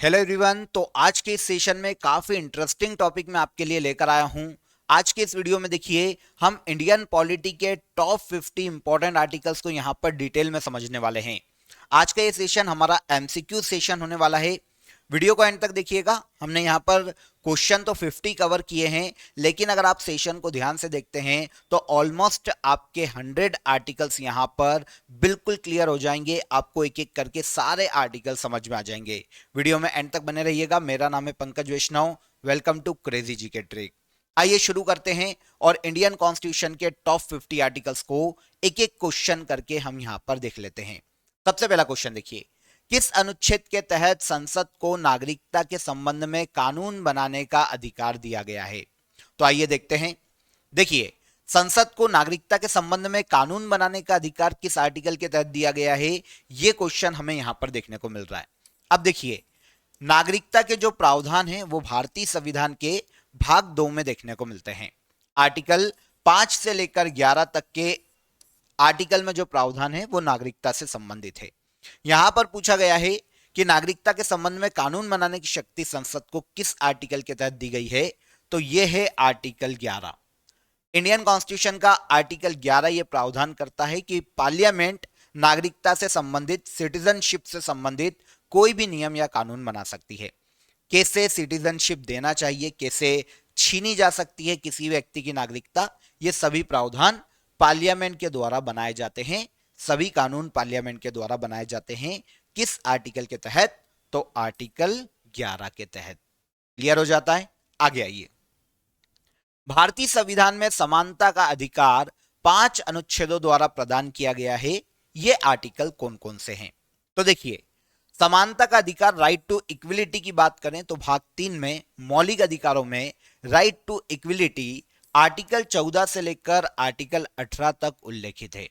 Hello everyone. तो आज के इस सेशन में काफी इंटरेस्टिंग टॉपिक मैं आपके लिए लेकर आया हूं। आज के इस वीडियो में देखिए हम इंडियन पॉलिटी के टॉप 50 इंपॉर्टेंट आर्टिकल्स को यहां पर डिटेल में समझने वाले हैं। आज का ये सेशन हमारा एमसीक्यू सेशन होने वाला है। वीडियो को एंड तक देखिएगा। हमने यहाँ पर क्वेश्चन तो 50 कवर किए हैं, लेकिन अगर आप सेशन को ध्यान से देखते हैं तो ऑलमोस्ट आपके 100 आर्टिकल्स यहाँ पर बिल्कुल क्लियर हो जाएंगे। आपको एक एक करके सारे आर्टिकल समझ में आ जाएंगे। वीडियो में एंड तक बने रहिएगा। मेरा नाम है Pankaj Vaishnav. Welcome to crazy GK trick. आइए शुरू करते हैं और इंडियन कॉन्स्टिट्यूशन के टॉप 50 आर्टिकल्स को एक एक क्वेश्चन करके हम यहाँ पर देख लेते हैं। सबसे पहला क्वेश्चन देखिए, किस अनुच्छेद के तहत संसद को नागरिकता के संबंध में कानून बनाने का अधिकार दिया गया है? तो आइए देखते हैं। देखिए, संसद को नागरिकता के संबंध में कानून बनाने का अधिकार किस आर्टिकल के तहत दिया गया है, यह क्वेश्चन हमें यहां पर देखने को मिल रहा है। अब देखिए, नागरिकता के जो प्रावधान हैं वो भारतीय संविधान के भाग 2 में देखने को मिलते हैं। आर्टिकल 5 से लेकर 11 तक के आर्टिकल में जो प्रावधान है वो नागरिकता से संबंधित है। यहां पर पूछा गया है कि नागरिकता के संबंध में कानून बनाने की शक्ति संसद को किस आर्टिकल के तहत दी गई है? तो यह है आर्टिकल 11। इंडियन कॉन्स्टिट्यूशन का आर्टिकल 11 यह प्रावधान करता है कि पार्लियामेंट नागरिकता से संबंधित, सिटीजनशिप से संबंधित कोई भी नियम या कानून बना सकती है। कैसे सिटीजनशिप देना चाहिए, कैसे छीनी जा सकती है किसी व्यक्ति की नागरिकता, ये सभी प्रावधान पार्लियामेंट के द्वारा बनाए जाते हैं। सभी कानून पार्लियामेंट के द्वारा बनाए जाते हैं। किस आर्टिकल के तहत? तो आर्टिकल 11 के तहत। क्लियर हो जाता है। आगे आइए। भारतीय संविधान में समानता का अधिकार 5 अनुच्छेदों द्वारा प्रदान किया गया है। ये आर्टिकल कौन कौन से हैं? तो देखिए, समानता का अधिकार, राइट टू इक्विलिटी की बात करें तो भाग 3 में मौलिक अधिकारों में राइट टू इक्विलिटी आर्टिकल 14 से लेकर आर्टिकल 18 तक उल्लेखित है।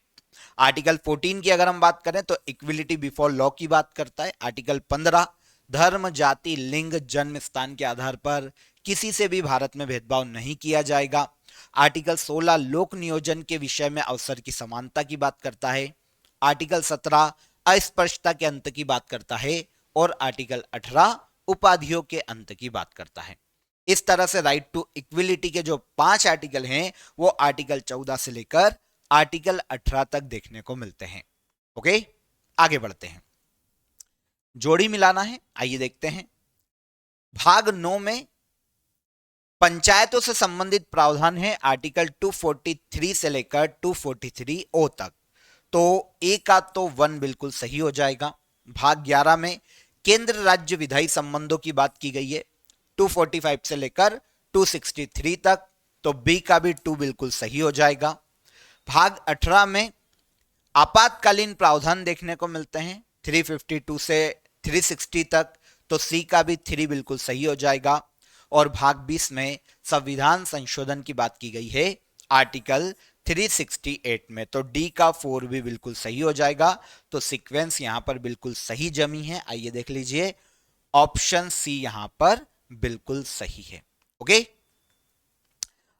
आर्टिकल 14 की अगर हम बात करें तो इक्विलिटी बिफोर लॉ की बात करता है। आर्टिकल 15 धर्म, जाति, लिंग, जन्म स्थान के आधार पर किसी से भी भारत में भेदभाव नहीं किया जाएगा। आर्टिकल 16 लोक नियोजन के विषय में अवसर की समानता की बात करता है। आर्टिकल 17 अस्पृश्यता के अंत की बात करता है और आर्टिकल 18 उपाधियों के अंत की बात करता है। इस तरह से राइट टू इक्विलिटी के जो 5 आर्टिकल हैं वो आर्टिकल 14 से लेकर आर्टिकल 18 तक देखने को मिलते हैं। ओके, आगे बढ़ते हैं। जोड़ी मिलाना है, आइए देखते हैं। भाग 9 में पंचायतों से संबंधित प्रावधान है आर्टिकल 243 से लेकर 243 ओ तक। तो ए का तो 1 बिल्कुल सही हो जाएगा। भाग 11 में केंद्र राज्य विधायी संबंधों की बात की गई है 245 से लेकर 263 तक। तो बी का भी 2 बिल्कुल सही हो जाएगा। भाग 18 में आपातकालीन प्रावधान देखने को मिलते हैं 352 से 360 तक। तो सी का भी 3 बिल्कुल सही हो जाएगा। और भाग 20 में संविधान संशोधन की बात की गई है आर्टिकल 368 में। तो डी का 4 भी बिल्कुल सही हो जाएगा। तो सीक्वेंस यहां पर बिल्कुल सही जमी है। आइए देख लीजिए, ऑप्शन सी यहां पर बिल्कुल सही है। ओके,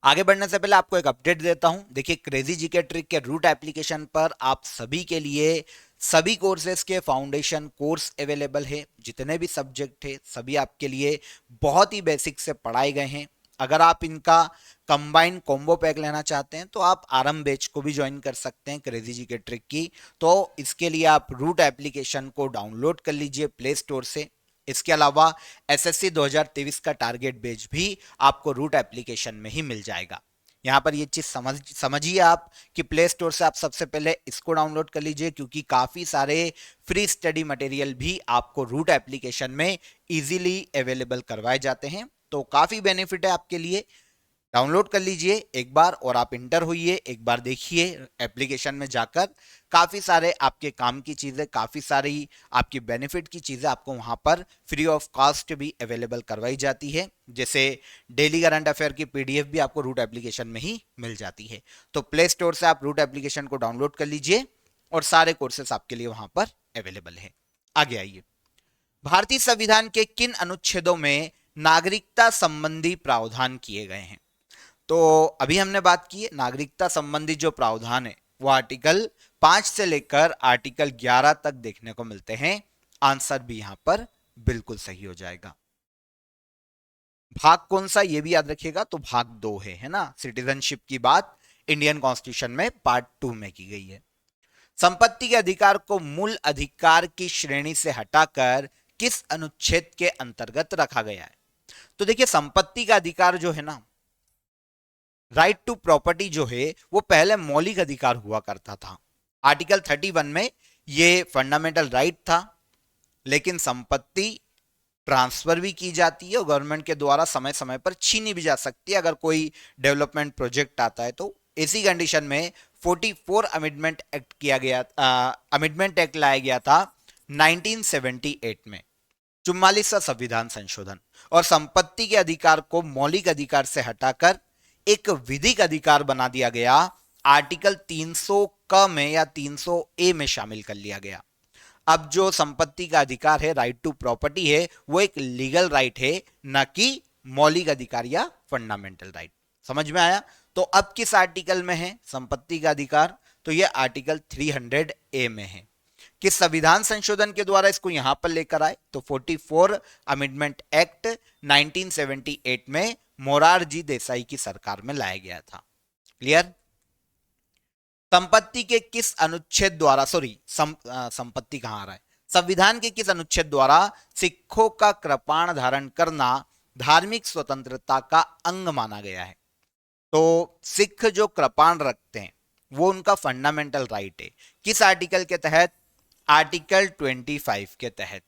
आगे बढ़ने से पहले आपको एक अपडेट देता हूं। देखिए, क्रेजी जीके ट्रिक के रूट एप्लीकेशन पर आप सभी के लिए सभी कोर्सेज के फाउंडेशन कोर्स अवेलेबल है। जितने भी सब्जेक्ट है सभी आपके लिए बहुत ही बेसिक से पढ़ाए गए हैं। अगर आप इनका कंबाइंड कॉम्बो पैक लेना चाहते हैं तो आप आरंभ बैच को भी ज्वाइन कर सकते हैं क्रेजी जीके ट्रिक की। तो इसके लिए आप रूट एप्लीकेशन को डाउनलोड कर लीजिए प्ले स्टोर से। इसके अलावा एसएससी 2023 का टारगेट बैच भी आपको रूट एप्लीकेशन में ही मिल जाएगा। यहाँ पर ये चीज समझिए आप कि प्ले स्टोर से आप सबसे पहले इसको डाउनलोड कर लीजिए, क्योंकि काफी सारे फ्री स्टडी मटेरियल भी आपको रूट एप्लीकेशन में इजीली अवेलेबल करवाए जाते हैं। तो काफी बेनिफिट है आपके लिए। डाउनलोड कर लीजिए एक बार और आप इंटर होइए, एक बार देखिए एप्लीकेशन में जाकर। काफी सारे आपके काम की चीजें, काफी सारी आपकी बेनिफिट की चीजें आपको वहां पर फ्री ऑफ कॉस्ट भी अवेलेबल करवाई जाती है। जैसे डेली करंट अफेयर की पीडीएफ भी आपको रूट एप्लीकेशन में ही मिल जाती है। तो प्ले स्टोर से आप रूट एप्लीकेशन को डाउनलोड कर लीजिए और सारे कोर्सेस आपके लिए वहां पर अवेलेबल है। आगे आइए, भारतीय संविधान के किन अनुच्छेदों में नागरिकता संबंधी प्रावधान किए गए हैं? तो अभी हमने बात की है नागरिकता संबंधी जो प्रावधान है वो आर्टिकल 5 से लेकर आर्टिकल 11 तक देखने को मिलते हैं। आंसर भी यहां पर बिल्कुल सही हो जाएगा। भाग कौन सा ये भी याद रखिएगा, तो भाग 2 है ना। सिटीजनशिप की बात इंडियन कॉन्स्टिट्यूशन में पार्ट 2 में की गई है। संपत्ति के अधिकार को मूल अधिकार की श्रेणी से हटाकर किस अनुच्छेद के अंतर्गत रखा गया है? तो देखिए, संपत्ति का अधिकार जो है ना, राइट टू प्रॉपर्टी जो है, वो पहले मौलिक अधिकार हुआ करता था। आर्टिकल 31 में ये फंडामेंटल राइट था, लेकिन संपत्ति ट्रांसफर भी की जाती है और गवर्नमेंट के द्वारा समय समय पर छीनी भी जा सकती है अगर कोई डेवलपमेंट प्रोजेक्ट आता है तो। इसी कंडीशन में 44 अमेंडमेंट एक्ट किया गया, अमेंडमेंट एक्ट लाया गया था 1978 में, 44वां संविधान संशोधन। और संपत्ति के अधिकार को मौलिक अधिकार से हटाकर एक विधिक अधिकार बना दिया गया, आर्टिकल 300 क में या 300 ए में शामिल कर लिया गया। अब जो संपत्ति का अधिकार है, राइट टू प्रॉपर्टी है, वो एक लीगल राइट है, न कि मौलिक अधिकार या फंडामेंटल राइट। समझ में आया? तो अब किस आर्टिकल में है संपत्ति का अधिकार? तो ये आर्टिकल 300 ए में है। किस संविधान संशोधन के द्वारा इसको यहां पर लेकर आए? तो 44 अमेंडमेंट एक्ट 1978 में मोरारजी देसाई की सरकार में लाया गया था। क्लियर? संपत्ति के किस अनुच्छेद द्वारा, संपत्ति कहां आ रहा है, संविधान के किस अनुच्छेद द्वारा सिखों का कृपाण धारण करना धार्मिक स्वतंत्रता का अंग माना गया है? तो सिख जो कृपाण रखते हैं वो उनका फंडामेंटल राइट है। किस आर्टिकल के तहत? आर्टिकल 25 के तहत।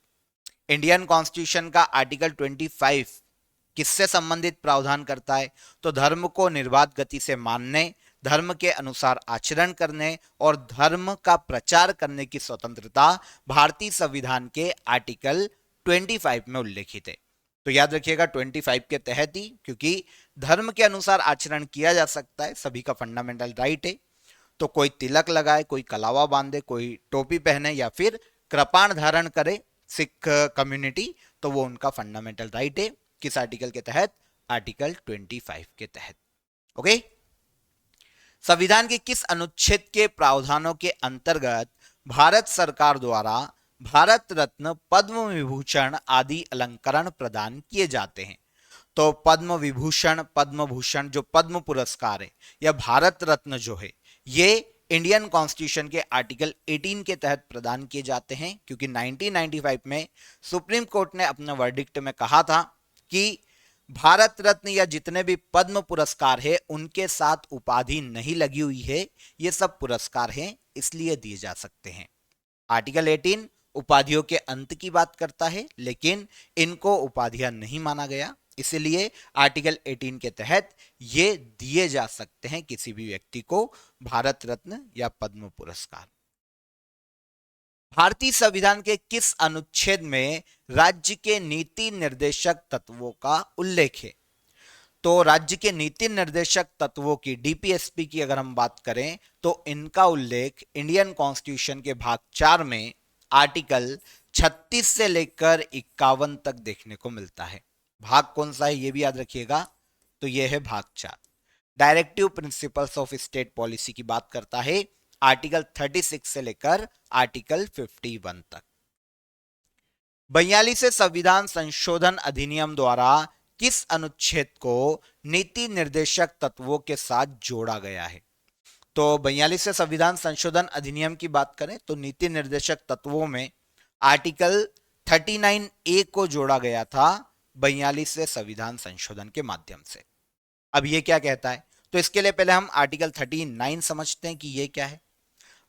इंडियन कॉन्स्टिट्यूशन का आर्टिकल 25 किससे संबंधित प्रावधान करता है? तो धर्म को निर्बाध गति से मानने, धर्म के अनुसार आचरण करने और धर्म का प्रचार करने की स्वतंत्रता भारतीय संविधान के आर्टिकल 25 में उल्लेखित है। तो याद रखिएगा 25 के तहत ही, क्योंकि धर्म के अनुसार आचरण किया जा सकता है, सभी का फंडामेंटल राइट है। तो कोई तिलक लगाए, कोई कलावा बांधे, कोई टोपी पहने या फिर कृपाण धारण करे सिख कम्युनिटी, तो वो उनका फंडामेंटल राइट है। किस आर्टिकल के तहत? आर्टिकल 25 के तहत। ओके। संविधान के किस अनुच्छेद के प्रावधानों के अंतर्गत भारत सरकार द्वारा भारत रत्न, पद्म विभूषण आदि अलंकरण प्रदान किए जाते हैं? तो पद्म विभूषण, पद्म भूषण, जो पद्म पुरस्कार है या भारत रत्न जो है, ये इंडियन कॉन्स्टिट्यूशन के आर्टिकल 18 के तहत प्रदान किए जाते हैं, क्योंकि 1995 में सुप्रीम कोर्ट ने अपने वर्डिक्ट में कहा था कि भारत रत्न या जितने भी पद्म पुरस्कार है उनके साथ उपाधि नहीं लगी हुई है, ये सब पुरस्कार हैं, इसलिए दिए जा सकते हैं। आर्टिकल 18 उपाधियों के अंत की बात करता है, लेकिन इनको उपाधियां नहीं माना गया, इसलिए आर्टिकल 18 के तहत ये दिए जा सकते हैं किसी भी व्यक्ति को भारत रत्न या पद्म पुरस्कार। भारतीय संविधान के किस अनुच्छेद में राज्य के नीति निर्देशक तत्वों का उल्लेख है? तो राज्य के नीति निर्देशक तत्वों की, डीपीएसपी की अगर हम बात करें तो इनका उल्लेख इंडियन कॉन्स्टिट्यूशन के भाग 4 में आर्टिकल 36 से लेकर 51 तक देखने को मिलता है। भाग कौन सा है ये भी याद रखिएगा, तो यह है भाग 4। Directive principles of state policy की बात करता है, आर्टिकल 36 से लेकर आर्टिकल 51 तक। 42वें संविधान संशोधन अधिनियम द्वारा किस अनुच्छेद को नीति निर्देशक तत्वों के साथ जोड़ा गया है? तो 42वें संविधान संशोधन अधिनियम की बात करें तो नीति निर्देशक तत्वों में आर्टिकल 39 ए को जोड़ा गया था 42वें संविधान संशोधन के माध्यम से। अब ये क्या कहता है? तो इसके लिए पहले हम आर्टिकल 39 समझते हैं कि ये क्या है।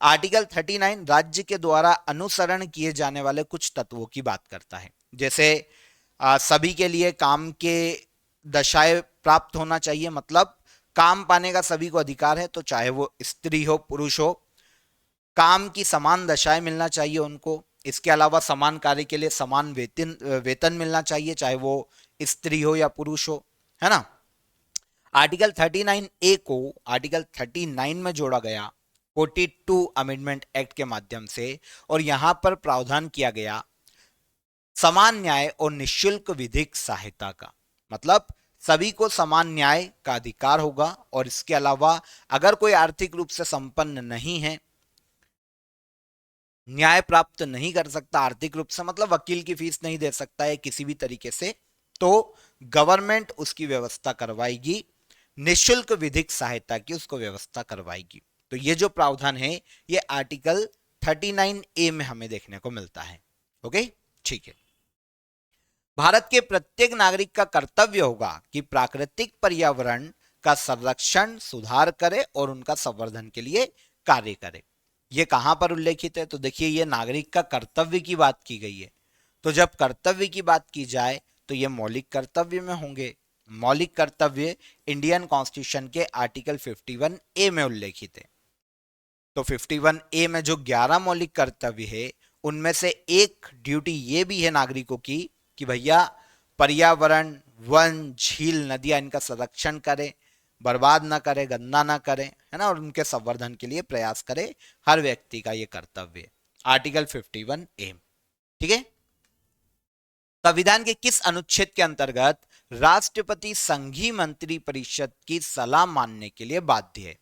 आर्टिकल 39 राज्य के द्वारा अनुसरण किए जाने वाले कुछ तत्वों की बात करता है, जैसे सभी के लिए काम के दशाएं प्राप्त होना चाहिए, मतलब काम पाने का सभी को अधिकार है, तो चाहे वो स्त्री हो पुरुष हो, काम की समान दशाएं मिलना चाहिए उनको। इसके अलावा समान कार्य के लिए समान वेतन मिलना चाहिए, चाहे वो स्त्री हो या पुरुष हो, है ना। आर्टिकल 39 ए को आर्टिकल 39 में जोड़ा गया 42 अमेंडमेंट एक्ट के माध्यम से, और यहां पर प्रावधान किया गया समान न्याय और निःशुल्क विधिक सहायता का, मतलब सभी को समान न्याय का अधिकार होगा। और इसके अलावा अगर कोई आर्थिक रूप से संपन्न नहीं है न्याय प्राप्त नहीं कर सकता आर्थिक रूप से, मतलब वकील की फीस नहीं दे सकता है किसी भी तरीके से, तो गवर्नमेंट उसकी व्यवस्था करवाएगी, निशुल्क विधिक सहायता की उसको व्यवस्था करवाएगी। तो ये जो प्रावधान है ये आर्टिकल 39A में हमें देखने को मिलता है। ओके, ठीक है। भारत के प्रत्येक नागरिक का कर्तव्य होगा कि प्राकृतिक पर्यावरण का संरक्षण, सुधार करे और उनका संवर्धन के लिए कार्य करे। ये कहां पर उल्लेखित है? तो देखिए, ये नागरिक का कर्तव्य की बात की गई है। तो जब कर्तव्य की बात की जाए तो ये मौलिक कर्तव्य में होंगे। मौलिक कर्तव्य इंडियन कॉन्स्टिट्यूशन के आर्टिकल 51A में उल्लेखित है। तो 51A में जो 11 मौलिक कर्तव्य है उनमें से एक ड्यूटी ये भी है नागरिकों की कि भैया पर्यावरण, वन, झील, नदियां, इनका संरक्षण करें, बर्बाद ना करे, गंदा ना करे, है ना, और उनके संवर्धन के लिए प्रयास करे। हर व्यक्ति का ये कर्तव्य है, आर्टिकल 51A। ठीक है। संविधान के किस अनुच्छेद के अंतर्गत राष्ट्रपति संघीय मंत्री परिषद की सलाह मानने के लिए बाध्य है?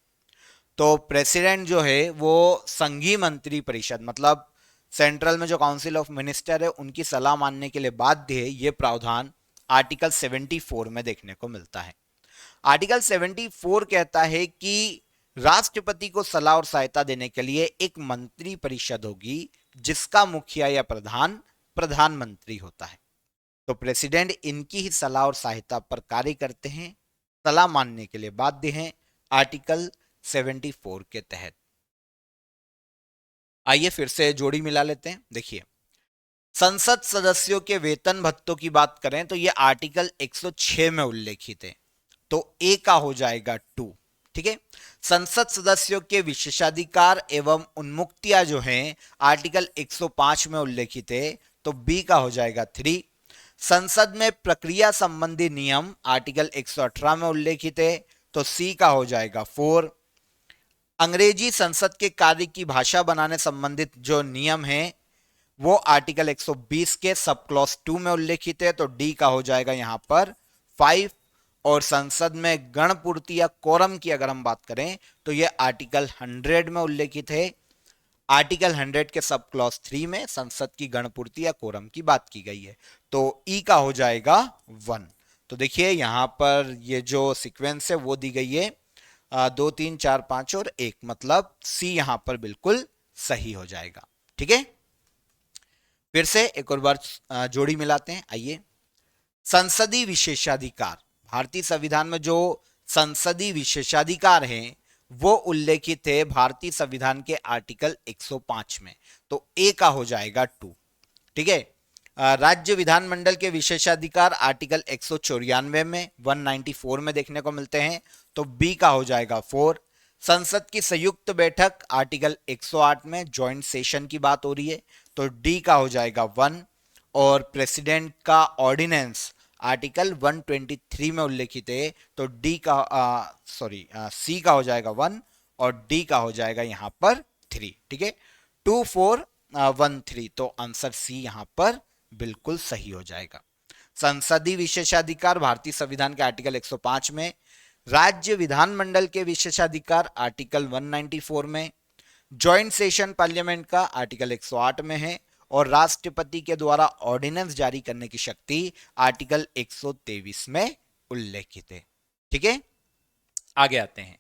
तो प्रेसिडेंट जो है वो संघीय मंत्री परिषद, मतलब सेंट्रल में जो काउंसिल ऑफ मिनिस्टर है उनकी सलाह मानने के लिए बाध्य है। ये प्रावधान आर्टिकल 74 में देखने को मिलता है। आर्टिकल 74 कहता है कि राष्ट्रपति को सलाह और सहायता देने के लिए एक मंत्री परिषद होगी जिसका मुखिया या प्रधान प्रधानमंत्री होता है। तो प्रेसिडेंट इनकी ही सलाह और सहायता पर कार्य करते हैं, सलाह मानने के लिए बाध्य हैं आर्टिकल 74 के तहत। आइए फिर से जोड़ी मिला लेते हैं। देखिए, संसद सदस्यों के वेतन भत्तों की बात करें तो यह आर्टिकल 106 में उल्लेखित है। तो ए का हो जाएगा 2। ठीक है। संसद सदस्यों के विशेषाधिकार एवं उन्मुक्तियां जो हैं आर्टिकल 105 में उल्लेखित है। तो बी का हो जाएगा 3। संसद में प्रक्रिया संबंधी नियम आर्टिकल 118 में उल्लेखित है। तो सी का हो जाएगा 4। अंग्रेजी संसद के कार्य की भाषा बनाने संबंधित जो नियम है वो आर्टिकल 120 के सब क्लॉज 2 में उल्लेखित है। तो डी का हो जाएगा यहां पर 5। और संसद में गणपूर्ति या कोरम की अगर हम बात करें तो यह आर्टिकल 100 में उल्लेखित है। आर्टिकल 100 के सब क्लॉज 3 में संसद की गणपूर्ति या कोरम की बात की गई है। तो ई का हो जाएगा 1। तो देखिए यहां पर ये जो सीक्वेंस है वो दी गई है 2 3 4 5 और 1, मतलब सी यहां पर बिल्कुल सही हो जाएगा। ठीक है। फिर से एक और बार जोड़ी मिलाते हैं। आइए, संसदीय विशेषाधिकार, भारतीय संविधान में जो संसदीय विशेषाधिकार हैं वो उल्लेखित है भारतीय संविधान के आर्टिकल 105 में। तो ए का हो जाएगा 2। ठीक है। राज्य विधानमंडल के विशेषाधिकार आर्टिकल 194 में 194 में देखने को मिलते हैं। तो बी का हो जाएगा 4। संसद की संयुक्त बैठक आर्टिकल 108 में ज्वाइंट सेशन की बात हो रही है। तो डी का हो जाएगा 1। और प्रेसिडेंट का ऑर्डिनेंस आर्टिकल 123 में उल्लेखित है। तो डी का सी का हो जाएगा 1 और डी का हो जाएगा यहां पर 3। ठीक है। 2 4 1 3। तो आंसर सी यहां पर बिल्कुल सही हो जाएगा। संसदीय विशेषाधिकार भारतीय संविधान के आर्टिकल 105 में, राज्य विधानमंडल के विशेषाधिकार आर्टिकल 194 में, ज्वाइंट सेशन पार्लियामेंट का आर्टिकल 108 में है और राष्ट्रपति के द्वारा ऑर्डिनेंस जारी करने की शक्ति आर्टिकल 123 में उल्लेखित है। ठीक है। आगे आते हैं।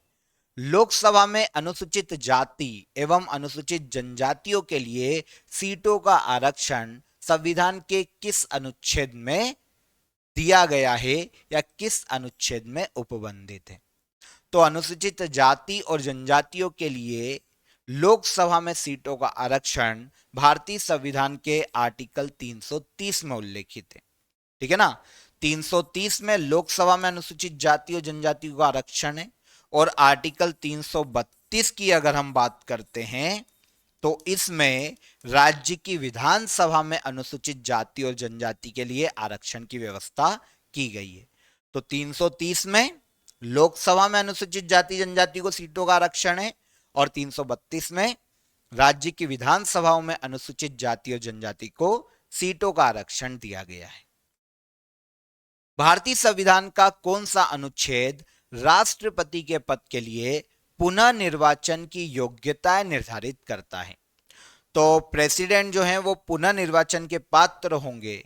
लोकसभा में अनुसूचित जाति एवं अनुसूचित जनजातियों के लिए सीटों का आरक्षण संविधान के किस अनुच्छेद में दिया गया है या किस अनुच्छेद में उपबंधित है? तो अनुसूचित जाति और जनजातियों के लिए लोकसभा में सीटों का आरक्षण भारतीय संविधान के आर्टिकल 330 में उल्लेखित है। ठीक है ना। 330 में लोकसभा में अनुसूचित जाति और जनजातियों का आरक्षण है। और आर्टिकल 332 की अगर हम बात करते हैं तो इसमें राज्य की विधानसभा में अनुसूचित जाति और जनजाति के लिए आरक्षण की व्यवस्था की गई है। तो 330 में लोकसभा में अनुसूचित जाति जनजाति को सीटों का आरक्षण है और 332 में राज्य की विधानसभाओं में अनुसूचित जाति और जनजाति को सीटों का आरक्षण दिया गया है। भारतीय संविधान का कौन सा अनुच्छेद राष्ट्रपति के पद के लिए पुनः निर्वाचन की योग्यता निर्धारित करता है? तो प्रेसिडेंट जो है वो पुनः निर्वाचन के पात्र होंगे।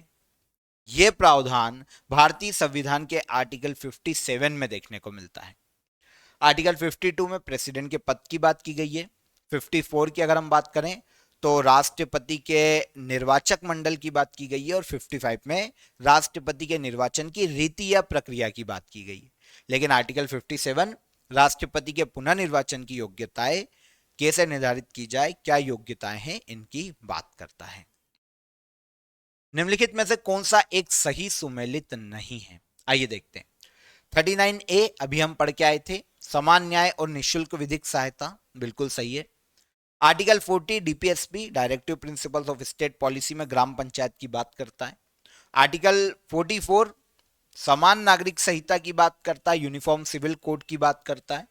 ये प्रावधान भारतीय संविधान के आर्टिकल 57 में देखने को मिलता है। आर्टिकल 52 में प्रेसिडेंट के पद की बात की गई है। 54 की अगर हम बात करें तो राष्ट्रपति के निर्वाचक मंडल की बात की गई है, और 55 में राष्ट्रपति के निर्वाचन की रीति या प्रक्रिया की बात की गई है। लेकिन आर्टिकल 57 राष्ट्रपति के पुनः निर्वाचन की योग्यताएं कैसे निर्धारित की जाए, क्या योग्यताएं हैं, इनकी बात करता है। निम्नलिखित में से कौन सा एक सही सुमेलित नहीं है? आइए देखते हैं। 39A अभी हम पढ़ के आए थे, समान न्याय और निःशुल्क विधिक सहायता, बिल्कुल सही है। Article 40 DPSP directive principles of state policy में ग्राम पंचायत की बात करता है। आर्टिकल 44 समान नागरिक संहिता की बात करता है, यूनिफॉर्म सिविल कोड की बात करता है।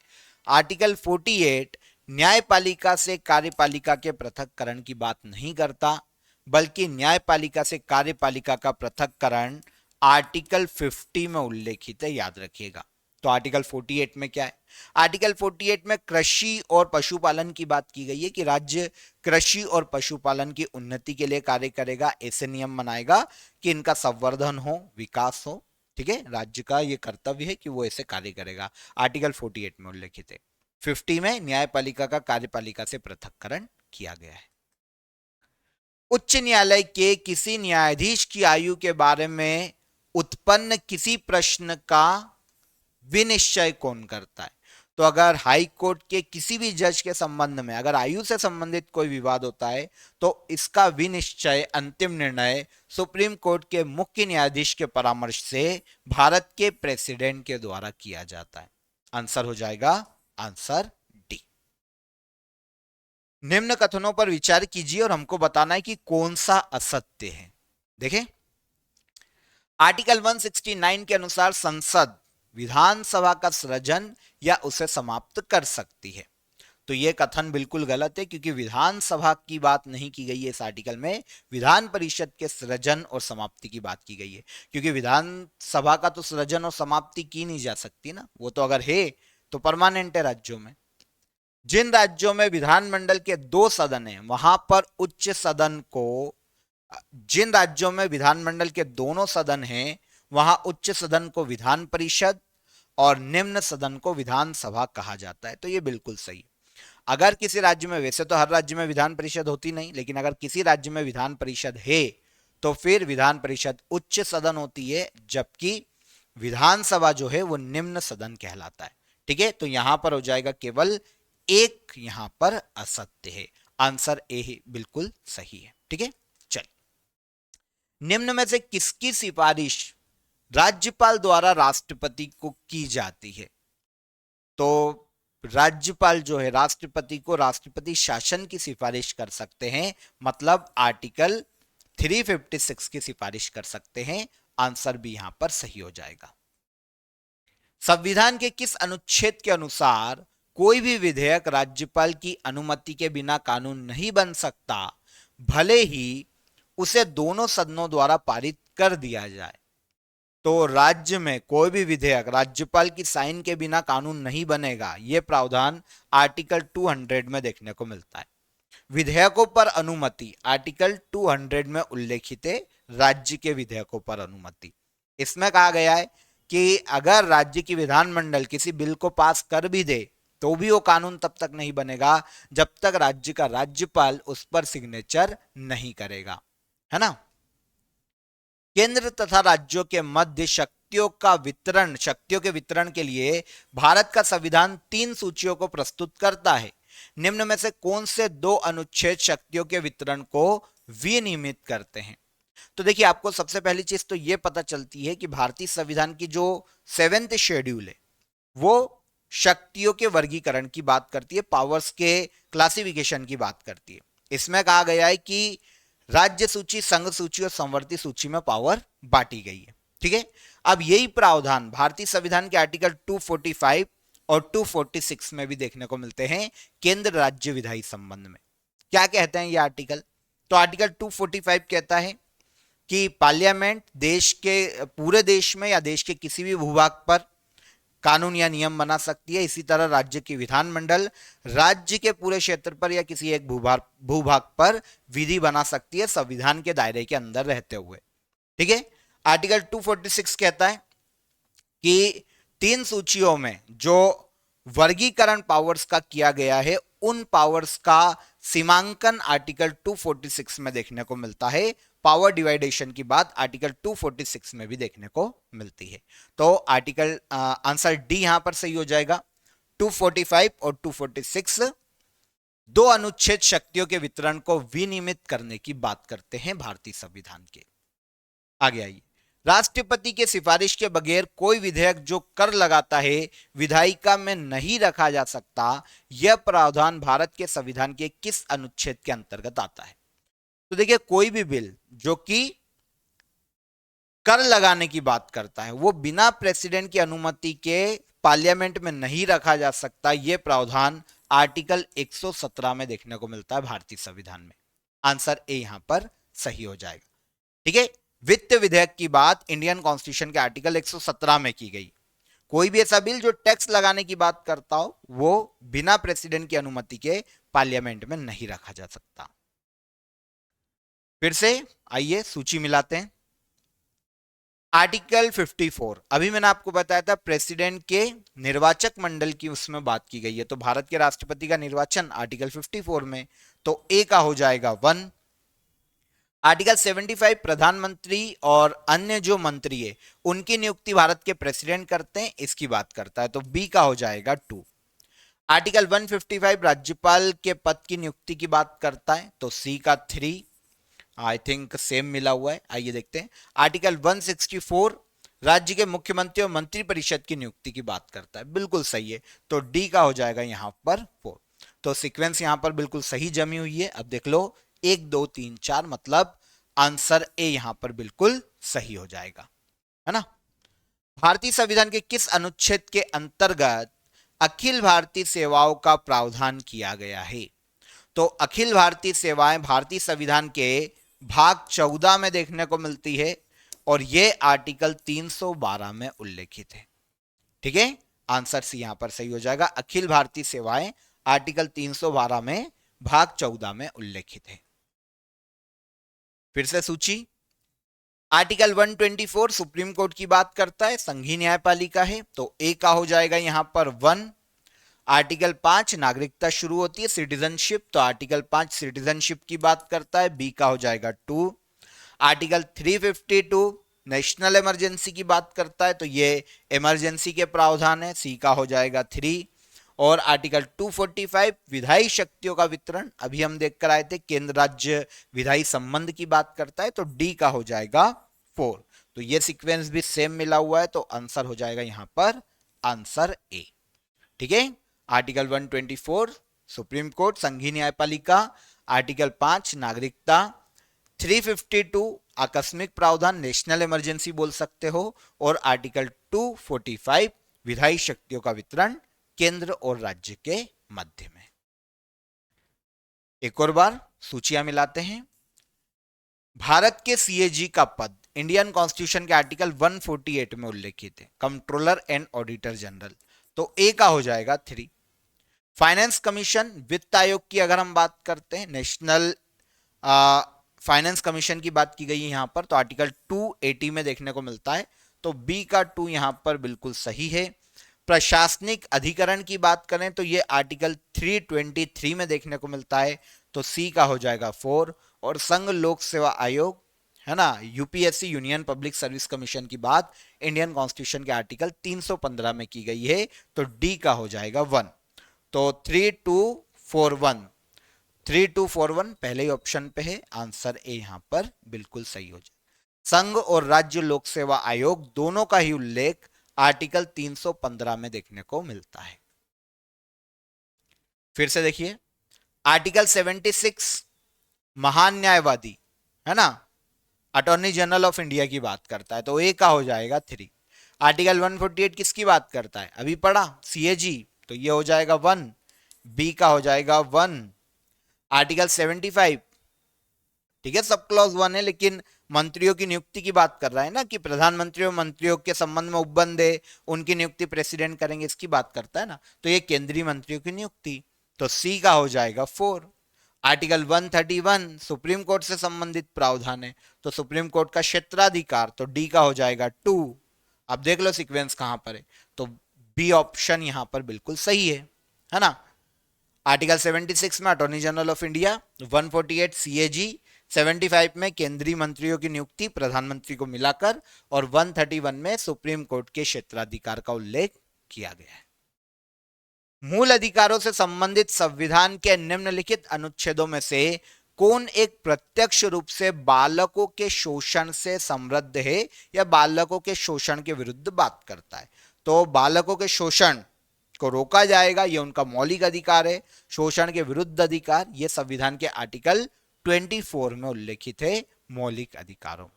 आर्टिकल 48 न्यायपालिका से कार्यपालिका के पृथककरण की बात नहीं करता, बल्कि न्यायपालिका से कार्यपालिका का पृथककरण आर्टिकल 50 में उल्लेखित है, याद रखिएगा। तो आर्टिकल 48 में क्या है? आर्टिकल 48 में कृषि और पशुपालन की बात की गई है कि राज्य कृषि और पशुपालन की उन्नति के लिए कार्य करेगा, ऐसे नियम बनाएगा कि इनका संवर्धन हो, विकास हो। ठीक है, राज्य का यह कर्तव्य है कि वो ऐसे कार्य करेगा। आर्टिकल 48 में उल्लेखित है। 50 में न्यायपालिका का कार्यपालिका से पृथककरण किया गया है। उच्च न्यायालय के किसी न्यायाधीश की आयु के बारे में उत्पन्न किसी प्रश्न का विनिश्चय कौन करता है? तो अगर हाई कोर्ट के किसी भी जज के संबंध में अगर आयु से संबंधित कोई विवाद होता है तो इसका विनिश्चय, अंतिम निर्णय सुप्रीम कोर्ट के मुख्य न्यायाधीश के परामर्श से भारत के प्रेसिडेंट के द्वारा किया जाता है। आंसर हो जाएगा आंसर डी। निम्न कथनों पर विचार कीजिए और हमको बताना है कि कौन सा असत्य है। देखें, आर्टिकल 169 के अनुसार संसद विधानसभा का सृजन या उसे समाप्त कर सकती है। तो यह कथन बिल्कुल गलत है, क्योंकि विधानसभा की बात नहीं की गई है इस आर्टिकल में, विधान परिषद के सृजन और समाप्ति की बात की गई है। क्योंकि विधानसभा का तो सृजन और समाप्ति की नहीं जा सकती ना, वो तो अगर है तो परमानेंट है राज्यों में। जिन राज्यों में विधानमंडल के 2 सदन है वहां पर उच्च सदन को, जिन राज्यों में विधानमंडल के दोनों सदन हैं वहां उच्च सदन को विधान परिषद और निम्न सदन को विधानसभा कहा जाता है। तो ये बिल्कुल सही। अगर किसी राज्य में, वैसे तो हर राज्य में विधान परिषद होती नहीं, लेकिन अगर किसी राज्य में विधान परिषद है तो फिर विधान परिषद उच्च सदन होती है, जबकि विधानसभा जो है वो निम्न सदन कहलाता है। ठीक है, तो यहां पर हो जाएगा केवल एक, यहां पर असत्य है। आंसर ए ही बिल्कुल सही है। ठीक है, चलिए, निम्न में से किसकी सिफारिश राज्यपाल द्वारा राष्ट्रपति को की जाती है? तो राज्यपाल जो है राष्ट्रपति को राष्ट्रपति शासन की सिफारिश कर सकते हैं, मतलब आर्टिकल 356 की सिफारिश कर सकते हैं। आंसर भी यहां पर सही हो जाएगा। संविधान के किस अनुच्छेद के अनुसार कोई भी विधेयक राज्यपाल की अनुमति के बिना कानून नहीं बन सकता, भले ही उसे दोनों सदनों द्वारा पारित कर दिया जाए? तो राज्य में कोई भी विधेयक राज्यपाल की साइन के बिना कानून नहीं बनेगा, यह प्रावधान आर्टिकल 200 में देखने को मिलता है। विधेयकों पर अनुमति आर्टिकल 200 में उल्लेखित है, राज्य के विधेयकों पर अनुमति। इसमें कहा गया है कि अगर राज्य की विधानमंडल किसी बिल को पास कर भी दे तो भी वो कानून तब तक नहीं बनेगा जब तक राज्य का राज्यपाल उस पर सिग्नेचर नहीं करेगा, है ना। केंद्र तथा राज्यों के मध्य शक्तियों के वितरण के लिए भारत का संविधान 3 सूचियों को प्रस्तुत करता है। निम्न में से कौन से 2 अनुच्छेद शक्तियों के वितरण को विनियमित करते हैं? तो देखिए, आपको सबसे पहली चीज तो यह पता चलती है कि भारतीय संविधान की जो 7th शेड्यूल है वो शक्तियों के वर्गीकरण की बात करती है, पावर्स के क्लासिफिकेशन की बात करती है। इसमें कहा गया है कि राज्य सूची, संघ सूची और संवर्ती सूची में पावर बांटी गई है। ठीक है, अब यही प्रावधान भारतीय संविधान के आर्टिकल 245 और 246 में भी देखने को मिलते हैं केंद्र राज्य विधायी संबंध में। क्या कहते हैं ये आर्टिकल? तो आर्टिकल 245 कहता है कि पार्लियामेंट देश के पूरे देश में या देश के किसी भी भूभाग पर कानून या नियम बना सकती है। इसी तरह राज्य की विधानमंडल राज्य के पूरे क्षेत्र पर या किसी एक भूभाग पर विधि बना सकती है संविधान के दायरे के अंदर रहते हुए। ठीक है। आर्टिकल 246 कहता है कि 3 सूचियों में जो वर्गीकरण पावर्स का किया गया है उन पावर्स का सीमांकन आर्टिकल 246 में देखने को मिलता है। पावर डिवाइडेशन की बात आर्टिकल 246 में भी देखने को मिलती है। तो आर्टिकल आंसर डी यहां पर सही हो जाएगा। 245 और 246 दो अनुच्छेद शक्तियों के वितरण को विनियमित करने की बात करते हैं भारतीय संविधान के। आगे आइए। राष्ट्रपति के सिफारिश के बगैर कोई विधेयक जो कर लगाता है विधायिका में नहीं रखा जा सकता, यह प्रावधान भारत के संविधान के किस अनुच्छेद के अंतर्गत आता है? तो देखिए, कोई भी बिल जो कि कर लगाने की बात करता है वो बिना प्रेसिडेंट की अनुमति के पार्लियामेंट में नहीं रखा जा सकता। यह प्रावधान आर्टिकल 117 में देखने को मिलता है भारतीय संविधान में। आंसर ए यहां पर सही हो जाएगा। ठीक है। वित्त विधेयक की बात इंडियन कॉन्स्टिट्यूशन के आर्टिकल 117 में की गई। कोई भी ऐसा बिल जो टैक्स लगाने की बात करता हो वो बिना प्रेसिडेंट की अनुमति के पार्लियामेंट में नहीं रखा जा सकता। फिर से आइए सूची मिलाते हैं। आर्टिकल 54 अभी मैंने आपको बताया था प्रेसिडेंट के निर्वाचक मंडल की उसमें बात की गई है। तो भारत के राष्ट्रपति का निर्वाचन आर्टिकल 54 में, तो ए का हो जाएगा 1। आर्टिकल 75 प्रधानमंत्री और अन्य जो मंत्री है उनकी नियुक्ति भारत के प्रेसिडेंट करते हैं, इसकी बात करता है, तो बी का हो जाएगा 2। आर्टिकल 155 राज्यपाल के पद की नियुक्ति की बात करता है, तो सी का 3। आई थिंक सेम मिला हुआ है। आइए देखते हैं। आर्टिकल 164 राज्य के मुख्यमंत्री और मंत्रिपरिषद की नियुक्ति की बात करता है, बिल्कुल सही है, तो डी का हो जाएगा यहां पर 4। तो सीक्वेंस यहां पर बिल्कुल सही जमी हुई है। अब देख लो 1 2 3 4, मतलब आंसर ए यहां पर बिल्कुल सही हो जाएगा, है ना। भारतीय संविधान के किस अनुच्छेद के अंतर्गत अखिल भारतीय सेवाओं का प्रावधान किया गया है? तो अखिल भारतीय सेवाएं भारतीय संविधान के भाग 14 में देखने को मिलती है और यह आर्टिकल 312 में उल्लेखित है। ठीक है। आंसर सी यहां पर सही हो जाएगा। अखिल भारतीय सेवाएं आर्टिकल 312 में भाग 14 में उल्लेखित है। फिर से सूची। आर्टिकल 124 सुप्रीम कोर्ट की बात करता है, संघीय न्यायपालिका है, तो ए का हो जाएगा यहां पर 1। आर्टिकल 5 नागरिकता शुरू होती है सिटीजनशिप, तो आर्टिकल 5 सिटीजनशिप की बात करता है, बी का हो जाएगा 2। आर्टिकल 352 नेशनल इमरजेंसी की बात करता है, तो ये इमरजेंसी के प्रावधान है, सी का हो जाएगा 3। और आर्टिकल 245 विधायी शक्तियों का वितरण, अभी हम देख कर आए थे, केंद्र राज्य विधायी संबंध की बात करता है, तो डी का हो जाएगा 4। तो ये सीक्वेंस भी सेम मिला हुआ है, तो आंसर हो जाएगा यहां पर आंसर ए। ठीक है। आर्टिकल 124 सुप्रीम कोर्ट संघीय न्यायपालिका, आर्टिकल 5 नागरिकता, 352 आकस्मिक प्रावधान नेशनल इमरजेंसी बोल सकते हो, और आर्टिकल 245 विधायी शक्तियों का वितरण केंद्र और राज्य के मध्य में। एक और बार सूचियां मिलाते हैं। भारत के सीएजी का पद इंडियन कॉन्स्टिट्यूशन के आर्टिकल 148 में उल्लेखित है, कंट्रोलर एंड ऑडिटर जनरल, तो ए का हो जाएगा 3। फाइनेंस कमीशन वित्त आयोग की अगर हम बात करते हैं, नेशनल फाइनेंस कमीशन की बात की गई है यहां पर, तो आर्टिकल 280 में देखने को मिलता है, तो बी का 2 यहां पर बिल्कुल सही है। प्रशासनिक अधिकरण की बात करें तो ये आर्टिकल 323 में देखने को मिलता है, तो सी का हो जाएगा 4। और संघ लोक सेवा आयोग है ना, UPSC union public service commission की बात इंडियन कॉन्स्टिट्यूशन के आर्टिकल 315 में की गई है, तो डी का हो जाएगा 1। तो 3241 पहले ही ऑप्शन पे है, आंसर ए यहां पर बिल्कुल सही हो जाए। संघ और राज्य लोक सेवा आयोग दोनों का ही उल्लेख आर्टिकल 315 में देखने को मिलता है। फिर से देखिए, आर्टिकल 76 महान न्यायवादी है ना, अटॉर्नी जनरल ऑफ इंडिया की बात करता है, तो ए का हो जाएगा 3। आर्टिकल 148 किसकी बात करता है, अभी पढ़ा, सीएजी, तो ये हो जाएगा 1, बी का हो जाएगा 1। आर्टिकल 75 ठीक है, सब क्लॉज 1 है, लेकिन मंत्रियों की नियुक्ति की बात कर रहा है ना, कि प्रधानमंत्री और मंत्रियों के संबंध में उपबंध है, उनकी नियुक्ति प्रेसिडेंट करेंगे, इसकी बात करता है ना। तो ये केंद्रीय मंत्रियों की नियुक्ति, तो सी का हो जाएगा 4। आर्टिकल 131 सुप्रीम कोर्ट से संबंधित प्रावधान है, तो सुप्रीम कोर्ट का क्षेत्राधिकार, तो डी का हो जाएगा 2। अब देख लो सीक्वेंस कहां पर है, तो बी ऑप्शन यहां पर बिल्कुल सही है ना। आर्टिकल 76 में attorney general of India, 148 CAG, 75 में केंद्रीय मंत्रियों की नियुक्ति प्रधानमंत्री को मिलाकर, और 131 में सुप्रीम कोर्ट के क्षेत्राधिकार का उल्लेख किया गया है। मूल अधिकारों से संबंधित संविधान के निम्नलिखित अनुच्छेदों में से कौन एक प्रत्यक्ष रूप से बालकों के शोषण से समृद्ध है या बालकों के शोषण के विरुद्ध बात करता है? तो बालकों के शोषण को रोका जाएगा, यह उनका मौलिक अधिकार है। शोषण के विरुद्ध अधिकार, यह संविधान के आर्टिकल 24 में उल्लेखित है मौलिक अधिकारों,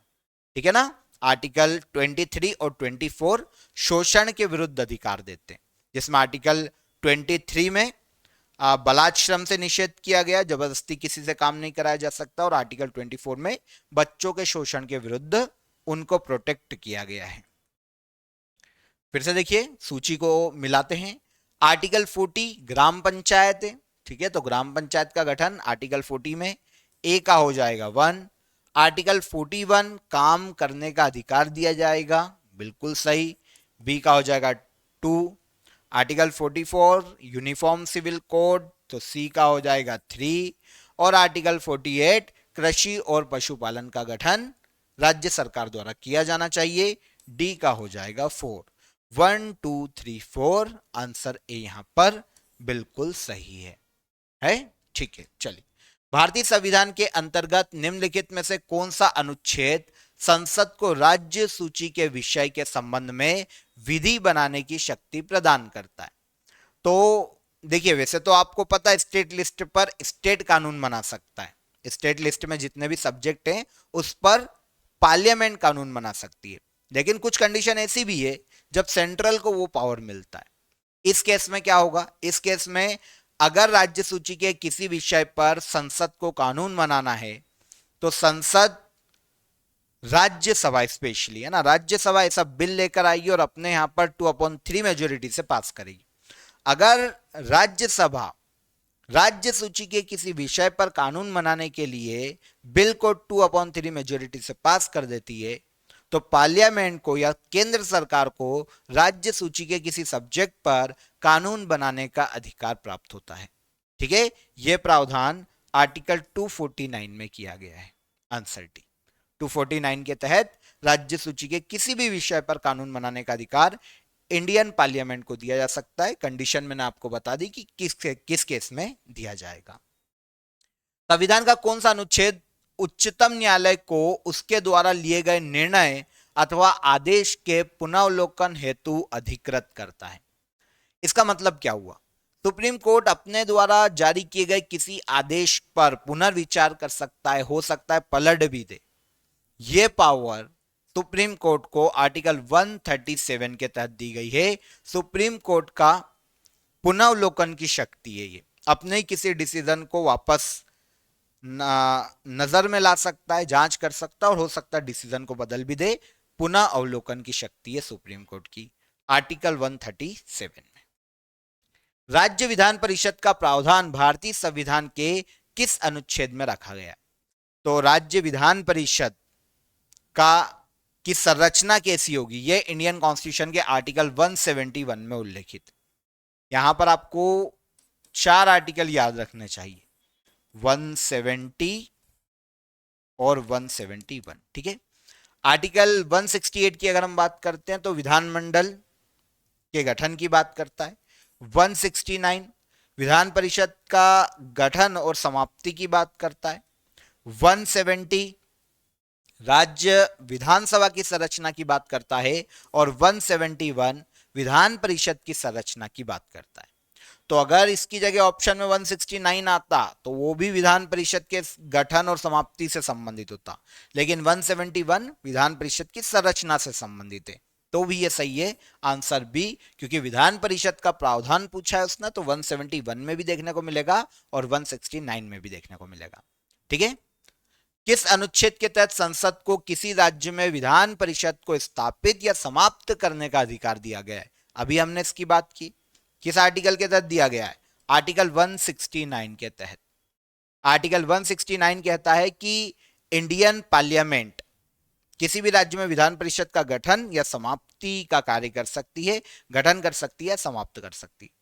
ठीक है ना। आर्टिकल 23 और 24 शोषण के विरुद्ध अधिकार देते हैं, जिसमें आर्टिकल 23 में बलात्श्रम से निषेध किया गया, जबरदस्ती किसी से काम नहीं कराया जा सकता, और आर्टिकल 24 में बच्चों के शोषण के विरुद्ध उनको प्रोटेक्ट किया गया है। फिर से देखिए, सूची को मिलाते हैं। आर्टिकल 40 ग्राम पंचायत है, ठीक है, तो ग्राम पंचायत का गठन आर्टिकल 40 में, ए का हो जाएगा 1। आर्टिकल 41 काम करने का अधिकार दिया जाएगा, बिल्कुल सही, बी का हो जाएगा 2। आर्टिकल 44 यूनिफॉर्म सिविल कोड, तो सी का हो जाएगा 3। और आर्टिकल 48 कृषि और पशुपालन का गठन राज्य सरकार द्वारा किया जाना चाहिए, डी का हो जाएगा 4। 1 2 3 4 आंसर ए यहां पर बिल्कुल सही है, ठीक है। चलिए, भारतीय संविधान के अंतर्गत निम्नलिखित में से कौन सा अनुच्छेद संसद को राज्य सूची के विषय के संबंध में विधि बनाने की शक्ति प्रदान करता है? तो देखिए, वैसे तो आपको पता है स्टेट लिस्ट पर स्टेट कानून बना सकता है, स्टेट लिस्ट में जितने भी सब्जेक्ट हैं उस पर पार्लियामेंट कानून बना सकती है, लेकिन कुछ कंडीशन ऐसी भी है जब सेंट्रल को वो पावर मिलता है। इस केस में क्या होगा? इस केस में अगर राज्य सूची के किसी विषय पर संसद को कानून बनाना है तो संसद, राज्यसभा स्पेशली, है ना, राज्यसभा ऐसा बिल लेकर आएगी और अपने यहां पर 2/3 मेजोरिटी से पास करेगी। अगर राज्यसभा राज्य सूची के किसी विषय पर कानून बनाने के लिए बिल को 2/3 मेजोरिटी से पास कर देती है, तो पार्लियामेंट को या केंद्र सरकार को राज्य सूची के किसी सब्जेक्ट पर कानून बनाने का अधिकार प्राप्त होता है, ठीक है। यह प्रावधान आर्टिकल 249 में किया गया है, आंसर डी। 249 के तहत राज्य सूची के किसी भी विषय पर कानून बनाने का अधिकार इंडियन पार्लियामेंट को दिया जा सकता है। कंडीशन मैंने आपको बता दी कि किस केस में दिया जाएगा। संविधान का कौन सा अनुच्छेद उच्चतम न्यायालय को उसके द्वारा लिए गए निर्णय अथवा आदेश के पुनर्वलोकन हेतु अधिकृत करता है? इसका मतलब क्या हुआ? सुप्रीम कोर्ट अपने द्वारा जारी किए गए किसी आदेश पर पुनर्विचार कर सकता है, हो सकता है पलट भी दे। यह पावर सुप्रीम कोर्ट को आर्टिकल 137 के तहत दी गई है। सुप्रीम कोर्ट का पुनर्वलोकन की शक्ति है, ये अपने किसी डिसीजन को वापस नजर में ला सकता है, जांच कर सकता है, और हो सकता है डिसीजन को बदल भी दे। पुनः अवलोकन की शक्ति है सुप्रीम कोर्ट की, आर्टिकल 137 में। राज्य विधान परिषद का प्रावधान भारतीय संविधान के किस अनुच्छेद में रखा गया? तो राज्य विधान परिषद की संरचना कैसी होगी, यह इंडियन कॉन्स्टिट्यूशन के आर्टिकल 171 में उल्लेखित। यहां पर आपको 4 आर्टिकल याद रखने चाहिए, 170 और 171, ठीक है। आर्टिकल 168 की अगर हम बात करते हैं तो विधानमंडल के गठन की बात करता है। 169 विधान परिषद का गठन और समाप्ति की बात करता है। 170 राज्य विधानसभा की संरचना की बात करता है, और 171 विधान परिषद की संरचना की बात करता है। तो अगर इसकी जगह ऑप्शन में 169 आता तो वो भी विधान परिषद के गठन और समाप्ति से संबंधित होता, लेकिन 171 विधान परिषद की संरचना से संबंधित है, तो भी ये सही है, आंसर बी। क्योंकि विधान परिषद का प्रावधान पूछा है उसने, तो 171 में भी देखने को मिलेगा और 169 में भी देखने को मिलेगा, ठीक है। किस अनुच्छेद के तहत संसद को किसी राज्य में विधान परिषद को स्थापित या समाप्त करने का अधिकार दिया गया है? अभी हमने इसकी बात की। किस आर्टिकल के तहत दिया गया है? आर्टिकल 169 के तहत। आर्टिकल 169 कहता है कि इंडियन पार्लियामेंट किसी भी राज्य में विधान परिषद का गठन या समाप्ति का कार्य कर सकती है, गठन कर सकती है, समाप्त कर सकती है।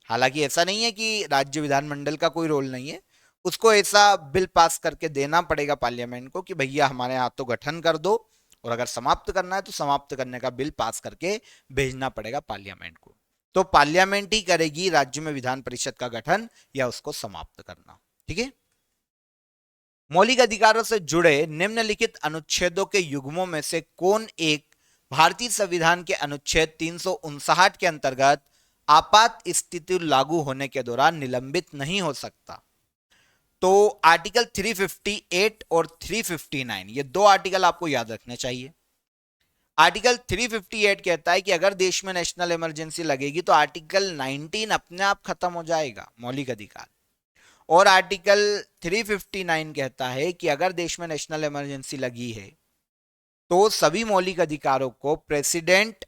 हालांकि ऐसा नहीं है कि राज्य विधानमंडल का कोई रोल नहीं है, उसको ऐसा बिल पास करके देना पड़ेगा पार्लियामेंट को कि भैया हमारे यहाँ तो गठन कर दो, और अगर समाप्त करना है तो समाप्त करने का बिल पास करके भेजना पड़ेगा पार्लियामेंट को। तो पार्लियामेंट ही करेगी राज्य में विधान परिषद का गठन या उसको समाप्त करना। ठीक है। मौलिक अधिकारों से जुड़े निम्नलिखित अनुच्छेदों के युग्मों में से कौन एक भारतीय संविधान के अनुच्छेद 359 के अंतर्गत आपात स्थिति लागू होने के दौरान निलंबित नहीं हो सकता? तो आर्टिकल 358 और 359, ये दो आर्टिकल आपको याद रखने चाहिए। आर्टिकल 358 कहता है कि अगर देश में नेशनल इमरजेंसी लगेगी तो आर्टिकल 19 अपने आप खत्म हो जाएगा, मौलिक अधिकार। और आर्टिकल 359 कहता है कि अगर देश में नेशनल इमरजेंसी लगी है तो सभी मौलिक अधिकारों को प्रेसिडेंट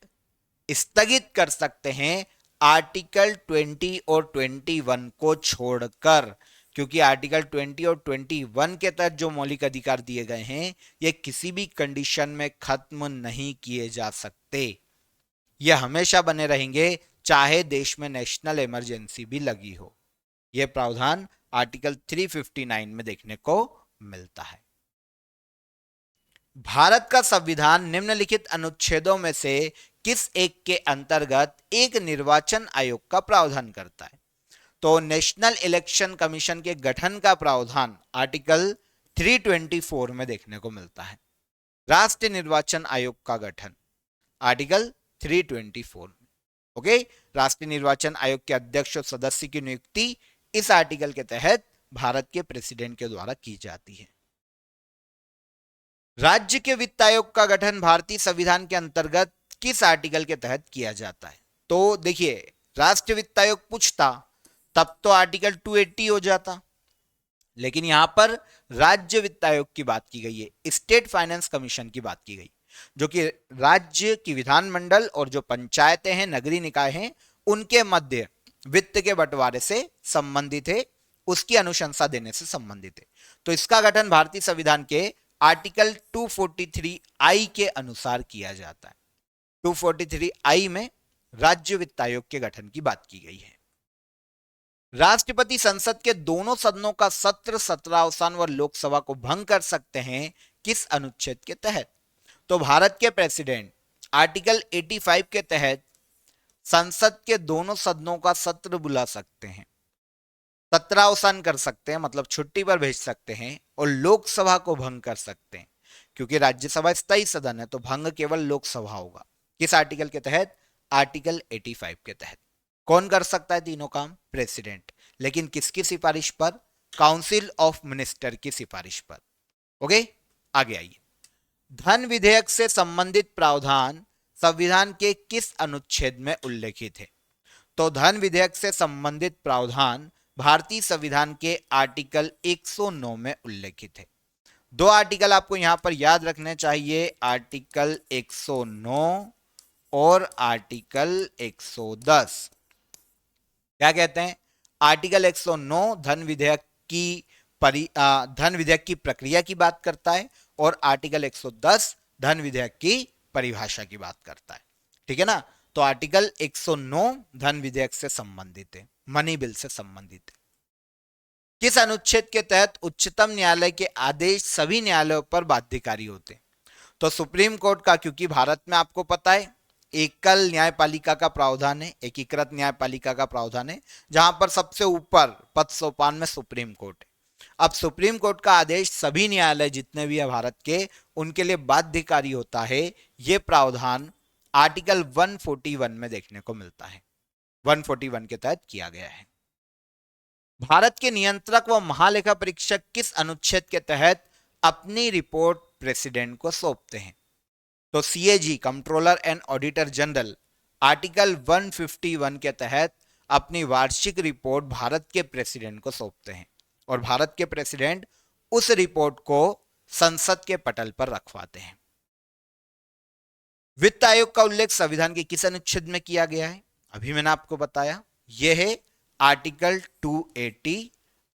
स्थगित कर सकते हैं, आर्टिकल 20 और 21 को छोड़कर, क्योंकि आर्टिकल 20 और 21 के तहत जो मौलिक अधिकार दिए गए हैं ये किसी भी कंडीशन में खत्म नहीं किए जा सकते, ये हमेशा बने रहेंगे चाहे देश में नेशनल इमरजेंसी भी लगी हो। यह प्रावधान आर्टिकल 359 में देखने को मिलता है। भारत का संविधान निम्नलिखित अनुच्छेदों में से किस एक के अंतर्गत एक निर्वाचन आयोग का प्रावधान करता है? तो नेशनल इलेक्शन कमीशन के गठन का प्रावधान आर्टिकल 324 में देखने को मिलता है। राष्ट्रीय निर्वाचन आयोग का गठन आर्टिकल 324 में। ओके, राष्ट्रीय निर्वाचन आयोग के अध्यक्ष और सदस्य की नियुक्ति इस आर्टिकल के तहत भारत के प्रेसिडेंट के द्वारा की जाती है। राज्य के वित्त आयोग का गठन भारतीय संविधान के अंतर्गत किस आर्टिकल के तहत किया जाता है? तो देखिए, राष्ट्रीय वित्त आयोग पूछता तब तो आर्टिकल 280 हो जाता, लेकिन यहां पर राज्य वित्त आयोग की बात की गई है, स्टेट फाइनेंस कमीशन की बात की गई, जो कि राज्य की विधानमंडल और जो पंचायतें हैं, नगरीय निकाय हैं, उनके मध्य वित्त के बंटवारे से संबंधित है, उसकी अनुशंसा देने से संबंधित है। तो इसका गठन भारतीय संविधान के आर्टिकल 243I के अनुसार किया जाता है। 243I में राज्य वित्त आयोग के गठन की बात की गई है। राष्ट्रपति संसद के दोनों सदनों का सत्र सत्रावसान व लोकसभा को भंग कर सकते हैं किस अनुच्छेद के तहत? तो भारत के प्रेसिडेंट आर्टिकल 85 के तहत संसद के दोनों सदनों का सत्र बुला सकते हैं, सत्रावसान कर सकते हैं, मतलब छुट्टी पर भेज सकते हैं, और लोकसभा को भंग कर सकते हैं, क्योंकि राज्यसभा स्थायी सदन है तो भंग केवल लोकसभा होगा। किस आर्टिकल के तहत? आर्टिकल 85 के तहत। कौन कर सकता है तीनों काम? प्रेसिडेंट, लेकिन किसकी सिफारिश पर? काउंसिल ऑफ मिनिस्टर की सिफारिश पर। ओके, आगे आइए। धन विधेयक से संबंधित प्रावधान संविधान के किस अनुच्छेद में उल्लेखित है? तो धन विधेयक से संबंधित प्रावधान भारतीय संविधान के आर्टिकल 109 में उल्लेखित है। दो आर्टिकल आपको यहां पर याद रखने चाहिए, आर्टिकल 109 और आर्टिकल 110। क्या कहते हैं? आर्टिकल 109 धन विधेयक की प्रक्रिया की बात करता है, और आर्टिकल 110 धन विधेयक की परिभाषा की बात करता है। ठीक है ना? तो आर्टिकल 109 धन विधेयक से संबंधित है, मनी बिल से संबंधित है। किस अनुच्छेद के तहत उच्चतम न्यायालय के आदेश सभी न्यायालयों पर बाध्यकारी होते हैं? तो सुप्रीम कोर्ट का, क्योंकि भारत में आपको पता है एकल न्यायपालिका का प्रावधान है, एकीकृत न्यायपालिका का प्रावधान है, जहां पर सबसे ऊपर पद सोपान में सुप्रीम कोर्ट है। अब सुप्रीम कोर्ट का आदेश सभी न्यायालय जितने भी है भारत के, उनके लिए बाध्यकारी होता है। यह प्रावधान आर्टिकल 141 में देखने को मिलता है, 141 के तहत किया गया है। भारत के नियंत्रक व महालेखा परीक्षक किस अनुच्छेद के तहत अपनी रिपोर्ट प्रेसिडेंट को सौंपते हैं? तो CAG, controller and auditor general, article 151 के तहत अपनी वार्षिक रिपोर्ट भारत के प्रेसिडेंट को सौंपते हैं, और भारत के प्रेसिडेंट उस रिपोर्ट को संसद के पटल पर रखवाते हैं। वित्त आयोग का उल्लेख संविधान के किस अनुच्छेद में किया गया है? अभी मैंने आपको बताया, यह है आर्टिकल 280,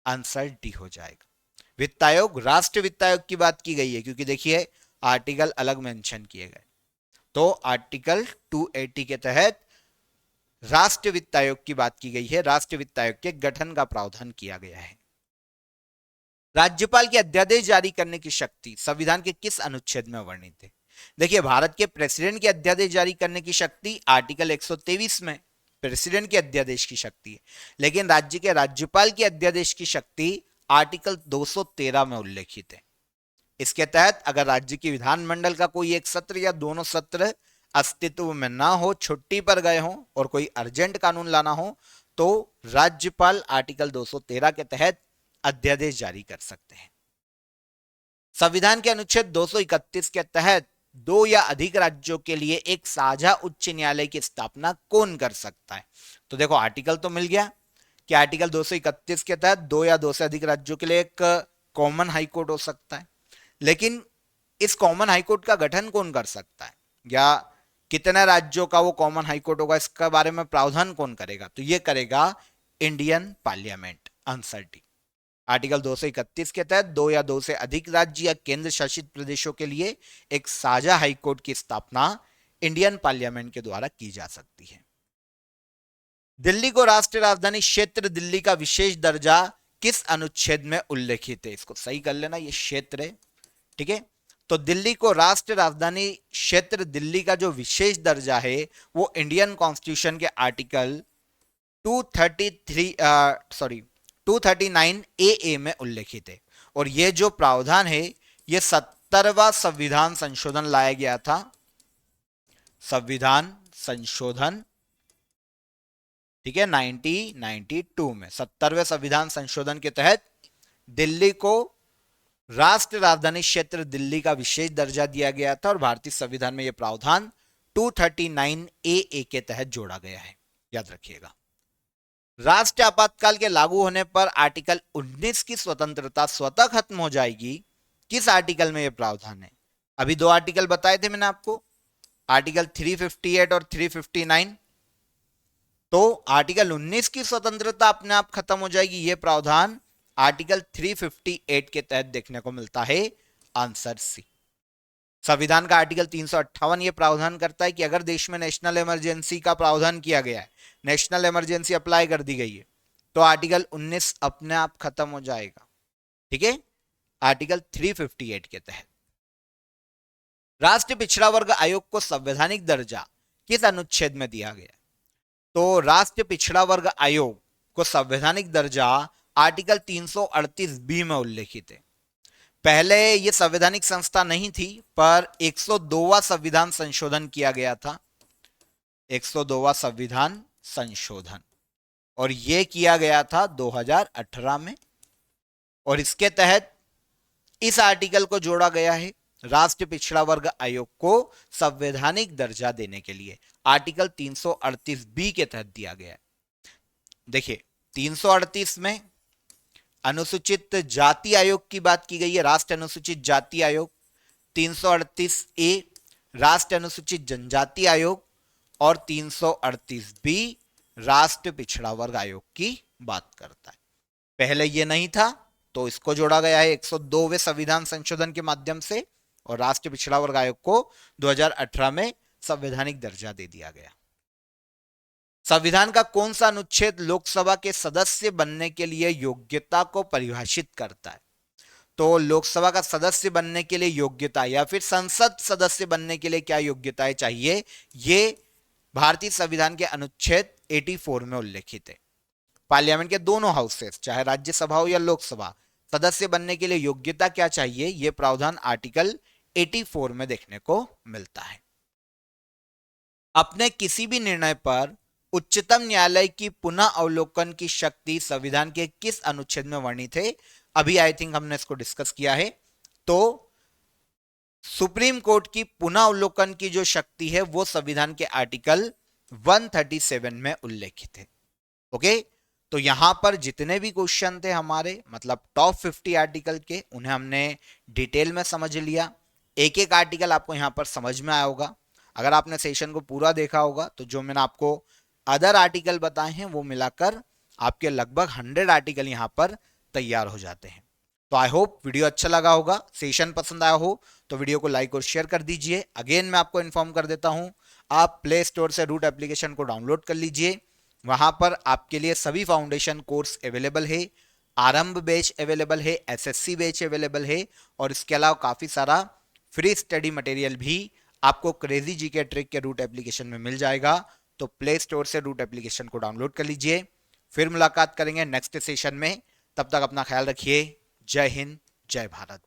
आंसर डी हो जाएगा। वित्त आयोग, राष्ट्रीय वित्त आयोग की बात की गई है क्योंकि देखिए आर्टिकल अलग मेंशन किए गए, तो आर्टिकल 280 के तहत राष्ट्रीय वित्त आयोग की बात की गई है, राष्ट्रीय वित्त आयोग के गठन का प्रावधान किया गया है। राज्यपाल के अध्यादेश जारी करने की शक्ति संविधान के किस अनुच्छेद में वर्णित है? देखिए भारत के प्रेसिडेंट के अध्यादेश जारी करने की शक्ति आर्टिकल 123 में प्रेसिडेंट के अध्यादेश की शक्ति है, लेकिन राज्य के राज्यपाल के अध्यादेश की शक्ति आर्टिकल 213 में उल्लेखित है। इसके तहत अगर राज्य की विधानमंडल का कोई एक सत्र या दोनों सत्र अस्तित्व में ना हो, छुट्टी पर गए हो और कोई अर्जेंट कानून लाना हो, तो राज्यपाल आर्टिकल 213 के तहत अध्यादेश जारी कर सकते हैं। संविधान के अनुच्छेद 231 के तहत दो या अधिक राज्यों के लिए एक साझा उच्च न्यायालय की स्थापना कौन कर सकता है? तो देखो आर्टिकल तो मिल गया कि आर्टिकल 231 के तहत दो या दो से अधिक राज्यों के लिए एक कॉमन हाईकोर्ट हो सकता है, लेकिन इस कॉमन हाईकोर्ट का गठन कौन कर सकता है या कितने राज्यों का वो कॉमन हाईकोर्ट होगा, इसके बारे में प्रावधान कौन करेगा? तो ये करेगा Indian parliament, answer D. Article 231 के तहत दो या दो से अधिक राज्य या केंद्र शासित प्रदेशों के लिए एक साझा हाईकोर्ट की स्थापना इंडियन पार्लियामेंट के द्वारा की जा सकती है। दिल्ली को राष्ट्रीय राजधानी क्षेत्र दिल्ली का विशेष दर्जा किस अनुच्छेद में उल्लेखित है? इसको सही कर लेना, ये क्षेत्र है, ठीक है। तो दिल्ली को राष्ट्रीय राजधानी क्षेत्र दिल्ली का जो विशेष दर्जा है वो इंडियन कॉन्स्टिट्यूशन के आर्टिकल 239 ए में उल्लेखित है। और ये जो प्रावधान है ये 70वां संविधान संशोधन लाया गया था, संविधान संशोधन, ठीक है, 1992 में 70वें संविधान संशोधन के तहत दिल्ली को राष्ट्रीय राजधानी क्षेत्र दिल्ली का विशेष दर्जा दिया गया था और भारतीय संविधान में यह प्रावधान 239 ए के तहत जोड़ा गया है, याद रखिएगा। राष्ट्रीय आपातकाल के लागू होने पर आर्टिकल 19 की स्वतंत्रता स्वतः खत्म हो जाएगी, किस आर्टिकल में यह प्रावधान है? अभी दो आर्टिकल बताए थे मैंने आपको, आर्टिकल 358 और 359। तो आर्टिकल 19 की स्वतंत्रता अपने आप खत्म हो जाएगी, यह प्रावधान आर्टिकल 358 के तहत देखने को मिलता है, आंसर सी। संविधान का आर्टिकल 358 यह प्रावधान करता है कि अगर देश में नेशनल इमरजेंसी का प्रावधान किया गया है, नेशनल इमरजेंसी अप्लाई कर दी गई है, तो आर्टिकल 19 अपने आप खत्म हो जाएगा, ठीक है, आर्टिकल 358 के तहत। राष्ट्रीय पिछड़ा वर्ग आयोग को संवैधानिक दर्जा किस अनुच्छेद में दिया गया? तो राष्ट्रीय पिछड़ा वर्ग आयोग को संवैधानिक दर्जा आर्टिकल 338 बी में उल्लेखित है। पहले यह संवैधानिक संस्था नहीं थी, पर 102वां संविधान संशोधन किया गया था, 102वां संविधान संशोधन, और यह किया गया था 2018 में। और इसके तहत इस आर्टिकल को जोड़ा गया है राष्ट्रीय पिछड़ा वर्ग आयोग को संवैधानिक दर्जा देने के लिए, आर्टिकल 338 बी के तहत दिया गया है। देखिए 338 में अनुसूचित जाति आयोग की बात की गई है, राष्ट्रीय अनुसूचित जाति आयोग, 338 ए राष्ट्रीय अनुसूचित जनजाति आयोग और 338 बी राष्ट्रीय पिछड़ा वर्ग आयोग की बात करता है। पहले ये नहीं था तो इसको जोड़ा गया है 102वें संविधान संशोधन के माध्यम से, और राष्ट्रीय पिछड़ा वर्ग आयोग को 2018 में संवैधानिक दर्जा दे दिया गया। संविधान का कौन सा अनुच्छेद लोकसभा के सदस्य बनने के लिए योग्यता को परिभाषित करता है? तो लोकसभा का सदस्य बनने के लिए योग्यता या फिर संसद सदस्य बनने के लिए क्या योग्यताएं चाहिए, ये भारतीय संविधान के अनुच्छेद 84 में उल्लेखित है। पार्लियामेंट के दोनों हाउसेस, चाहे राज्यसभा हो या लोकसभा, सदस्य बनने के लिए योग्यता क्या चाहिए, यह प्रावधान आर्टिकल 84 में देखने को मिलता है। अपने किसी भी निर्णय पर उच्चतम न्यायालय की पुनः अवलोकन की शक्ति संविधान के किस अनुच्छेद में वर्णित है? अभी आई थिंक हमने इसको डिस्कस किया है। तो सुप्रीम कोर्ट की पुनः अवलोकन की जो शक्ति है वो संविधान के आर्टिकल 137 में उल्लेखित है। ओके, तो यहां पर जितने भी क्वेश्चन थे हमारे, मतलब टॉप 50 आर्टिकल के, उन्हें हमने डिटेल में समझ लिया। एक एक आर्टिकल आपको यहां पर समझ में आया होगा। अगर आपने सेशन को पूरा देखा होगा तो जो मैंने आपको अदर आर्टिकल बताए हैं वो मिलाकर आपके लगभग 100 आर्टिकल यहां पर तैयार हो जाते हैं। तो आई होप वीडियो अच्छा लगा होगा, सेशन पसंद आया हो तो वीडियो को लाइक और शेयर कर दीजिए। अगेन मैं आपको इन्फॉर्म कर देता हूं, आप प्ले स्टोर से रूट एप्लीकेशन को डाउनलोड कर लीजिए। वहां पर आपके लिए सभी फाउंडेशन कोर्स अवेलेबल है, आरंभ बैच अवेलेबल है, एसएससी बैच अवेलेबल है, और इसके अलावा काफी सारा फ्री स्टडी मटेरियल भी आपको क्रेजी जी के ट्रिक के रूट एप्लीकेशन में मिल जाएगा। तो प्ले स्टोर से रूट एप्लीकेशन को डाउनलोड कर लीजिए। फिर मुलाकात करेंगे नेक्स्ट सेशन में, तब तक अपना ख्याल रखिए। जय हिंद, जय भारत।